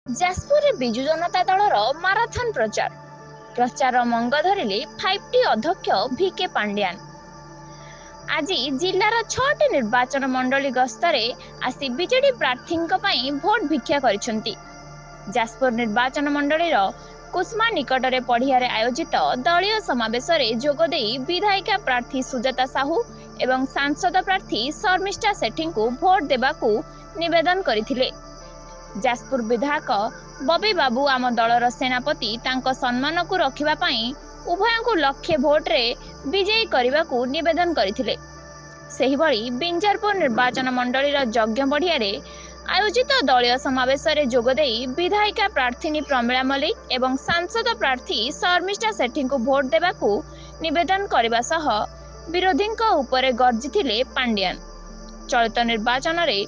ଯାଜପୁରରେ ବିଜୁ ଜନତା ଦଳର ମାରାଥନ ପ୍ରଚାର ମଙ୍ଗ ଧରିଲେ 5T ଅଧ୍ୟକ୍ଷ ଭିକେ ପାଣ୍ଡିଆନ୍। ଆଜି ଜିଲ୍ଲାର 6ଟି ନିର୍ବାଚନ ମଣ୍ଡଳୀ ଗସ୍ତରେ ଆସି ବିଜେଡି ପ୍ରାର୍ଥୀଙ୍କ ପାଇଁ ଭୋଟ ଭିକ୍ଷା କରିଛନ୍ତି। ଯାଜପୁର ନିର୍ବାଚନ ମଣ୍ଡଳୀର କୁସ୍ମା ନିକଟରେ ପଡ଼ିଆରେ ଆୟୋଜିତ ଦଳୀୟ ସମାବେଶରେ ଯୋଗଦେଇ ବିଧାୟିକା ପ୍ରାର୍ଥୀ ସୁଜାତା ସାହୁ ଏବଂ ସାଂସଦ ପ୍ରାର୍ଥୀ ଶର୍ମିଷ୍ଠା ସେଠୀଙ୍କୁ ଭୋଟ ଦେବାକୁ ନିବେଦନ କରିଥିଲେ। ଯାଜପୁର ବିଧାୟକ ବବି ବାବୁ ଆମ ଦଳର ସେନାପତି, ତାଙ୍କ ସମ୍ମାନକୁ ରଖିବା ପାଇଁ ଉଭୟଙ୍କୁ ଲକ୍ଷେ ଭୋଟରେ ବିଜୟୀ କରିବାକୁ ନିବେଦନ କରିଥିଲେ। ସେହିଭଳି ବିଞ୍ଜାରପୁର ନିର୍ବାଚନ ମଣ୍ଡଳୀର ଯଜ୍ଞ ପଡ଼ିଆରେ ଆୟୋଜିତ ଦଳୀୟ ସମାବେଶରେ ଯୋଗଦେଇ ବିଧାୟିକା ପ୍ରାର୍ଥିନୀ ପ୍ରମିଳା ମଲ୍ଲିକ ଏବଂ ସାଂସଦ ପ୍ରାର୍ଥୀ ଶର୍ମିଷ୍ଠା ସେଠୀଙ୍କୁ ଭୋଟ ଦେବାକୁ ନିବେଦନ କରିବା ସହ ବିରୋଧୀଙ୍କ ଉପରେ ଗର୍ଜିଥିଲେ ପାଣ୍ଡିଆନ୍। ଚଳିତ ନିର୍ବାଚନରେ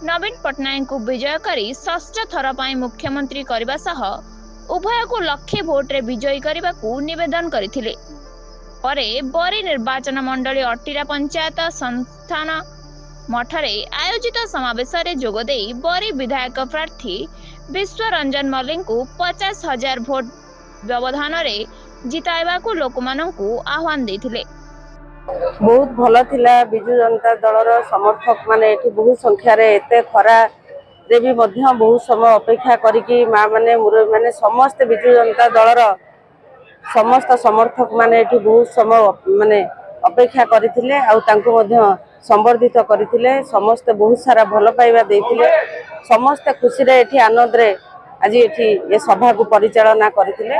ନବୀନ ପଟ୍ଟନାୟକଙ୍କୁ ବିଜୟ କରି ଷଷ୍ଠ ଥର ପାଇଁ ମୁଖ୍ୟମନ୍ତ୍ରୀ କରିବା ସହ ଉଭୟକୁ ଲକ୍ଷେ ଭୋଟରେ ବିଜୟୀ କରିବାକୁ ନିବେଦନ କରିଥିଲେ। ପରେ ବରୀ ନିର୍ବାଚନ ମଣ୍ଡଳୀ ଅଟିରା ପଞ୍ଚାୟତ ସଂସ୍ଥାନ ମଠରେ ଆୟୋଜିତ ସମାବେଶରେ ଯୋଗଦେଇ ବରୀ ବିଧାୟକ ପ୍ରାର୍ଥୀ ବିଶ୍ୱରଞ୍ଜନ ମଲ୍ଲିକଙ୍କୁ 50,000 ଭୋଟ ବ୍ୟବଧାନରେ ଜିତାଇବାକୁ ଲୋକମାନଙ୍କୁ ଆହ୍ୱାନ ଦେଇଥିଲେ। बहुत भल थिला। बिजु जनता दलर समर्थक माने एठी बहुत संख्यार एत खरा रे भी बहुत समय अपेक्षा करिकी माँ माने मुरबी माने समस्त बिजु जनता दलर समस्त समर्थक माने एठी बहुत समय माने अपेक्षा करथिले आउ तांको मध्य संबर्धित करथिले। समस्त बहुत सारा भल पाइबा देथिले। समस्त खुशी रे एठी आनंद रे आज एठी ए सभा को परिचालना करथिले।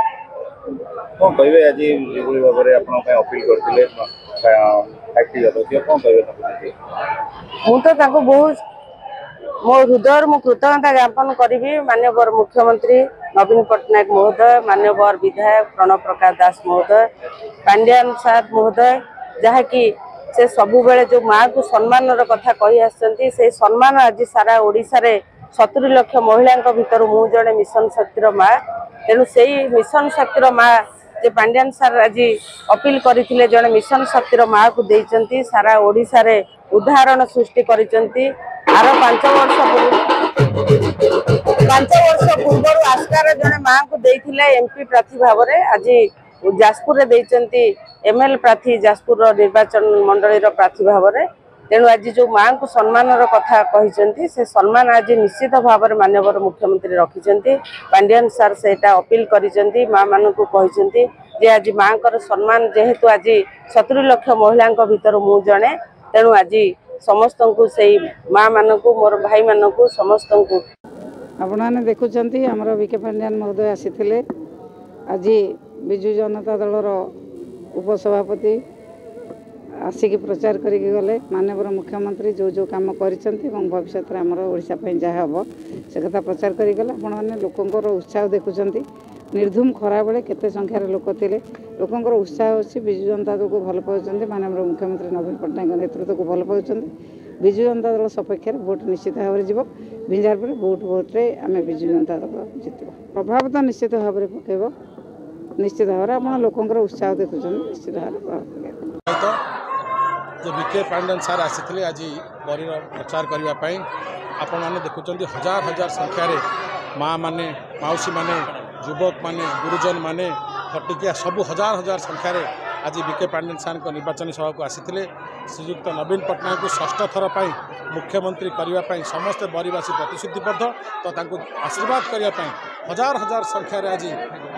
कौन कहे आज भाव में आप अपील करते मुझे बहुत मो हृदय मु कृतज्ञता ज्ञापन करी। माननीय मुख्यमंत्री नवीन पट्टनायक महोदय, माननीय विधायक प्रणव प्रकाश दास महोदय, पांड्यान सार महोदय, जहाँकि से सबु बेले जो माँ को सम्मान कथा कही आसछन्ती से सम्मान आज सारा ओडिशा रे 70 लाख महिला भितर मु जड़े मिशन शक्तिर माँ। तेणु से मिशन शक्तिर माँ जे पांड्यान सार आज अपील करथिले जड़े मिशन शक्तिर माँ को देइचंती सारा ओडिशा रे उदाहरण सृष्टि करिचंती। आर 5 वर्ष पूर्व आस्कार जड़े माँ को देइथिले एमपी प्रार्थी भाव में आज जाजपुर देइचंती एमएल प्रार्थी जाजपुर निर्वाचन मंडली प्रार्थी भाव में। तेणु आज जो माँ को सम्मान कथा कही से सम्मान आज निश्चित भाव में माननीय मुख्यमंत्री रखिंट। पांड्यान सार से अपील करी माँ मान को कही आज माँ का सम्मान जेहेतु आज 70 लाख महिला भितर मु जड़े। तेणु आज समस्त को से माँ मान को मोर भाई मान को समस्त को आपने देखुंत आमर विके पांड्यान महोदय आसी आज बिजु जनता दलर उपसभापति आसिक प्रचार करके गले। माननीय मुख्यमंत्री जो जो काम कर भविष्य में आमर ओडिशा जहाँ हम से कथा प्रचार करके गले। आपने लोकंर उत्साह देखुंत निर्धूम खरा बेले केते संख्यार लोक थे। लोकंर उत्साह अच्छी बिजु जनता दल को भल पाउछन्ति। माननीय मुख्यमंत्री नवीन पट्टनायक नेतृत्व को भल पाउछन्ति। बिजु जनता दल सपक्ष भोट निश्चित भाव में जीव। बिंजारपुर भोट्रे आम बिजु जनता दल जित प्रभाव तो निश्चित भाव में पकेब। निश्चित भाव में आप लोकंर उत्साह देखुं निश्चित भाव में प्रभाव पकेब। जो विके पांड्यान सार आसी आज बरी प्रचार करने आपण मैंने देखुं हजार हजार संख्यार माँ माने मौसी माने युवक माने गुरुजन माने फटिकिया सबू हजार हजार संख्यार आज विके पांड्यान सार निर्वाचन सभा को आसी श्रीयुक्त नवीन पट्टनायक को षष्ठ थर पर मुख्यमंत्री करने समस्त बरीवासी प्रतिश्रुतिबद्ध तो आशीर्वाद करने हजार हजार संख्यार आज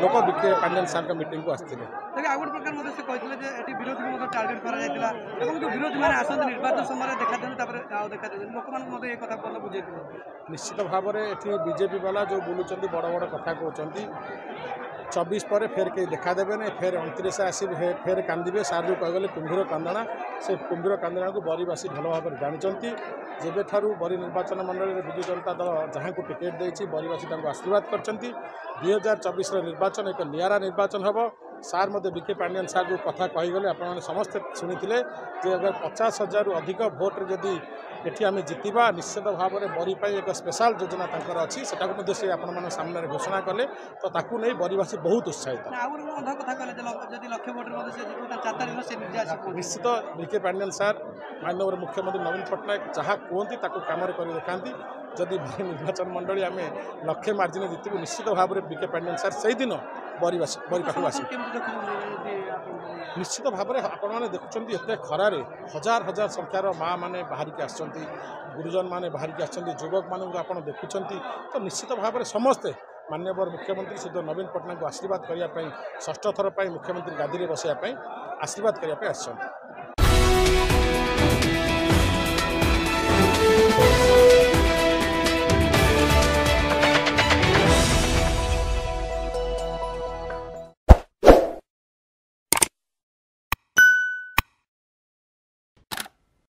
लोक विके पांड्यान सार मीटिंग को आसते। निश्चित भाव में ये बीजेपी वाला जो बुलूँ बड़ बड़ कथा कहते 24 पर फेर कहीं देखा देवे नहीं, फेर 29 आसी फेर कांदे। सार जो कहगले कुंभीर कांदना से कुंभीर कांदना को बरीवासी भल भाव में जानते। जेबे ठारू बरी निर्वाचन मंडली में बिजु जनता दल जहाँ को टिकेट देती बरीवासी आशीर्वाद कर 2024 निर्वाचन एक निरा निर्वाचन हम। सार मत विके पांड्यान सार जो कथा कहीगले आपने समस्ते शुणी अगर 50,000 रु अधिक भोट्रे जदि एटी आम जितवा निश्चित भाव में बरी एक स्पेशल योजना अच्छी से आपण सामने घोषणा कले तो ताकू नहीं बरीवासी बहुत उत्साहित। निश्चित विके पांड्यान सार माननीय मुख्यमंत्री नवीन पट्टनायक जहाँ कहती कम कर देखा जदि निर्वाचन मंडली आम लक्षे मार्जिन जितबू निश्चित भाव में बीके पांडियन सार से दिन बरिपाठ आस निश्चित भाव में आपने देखुं एत खरार हजार हजार संख्यार माँ मैंने बाहरिकी आस गुरुजन मैंने बाहरिकी आस युवक मानक आप देखुं तो निश्चित भाव में समस्ते माननीय मुख्यमंत्री श्री नवीन पट्टनायक को आशीर्वाद करने षष्ठ थर पर मुख्यमंत्री गादी में बसाई आशीर्वाद करने आस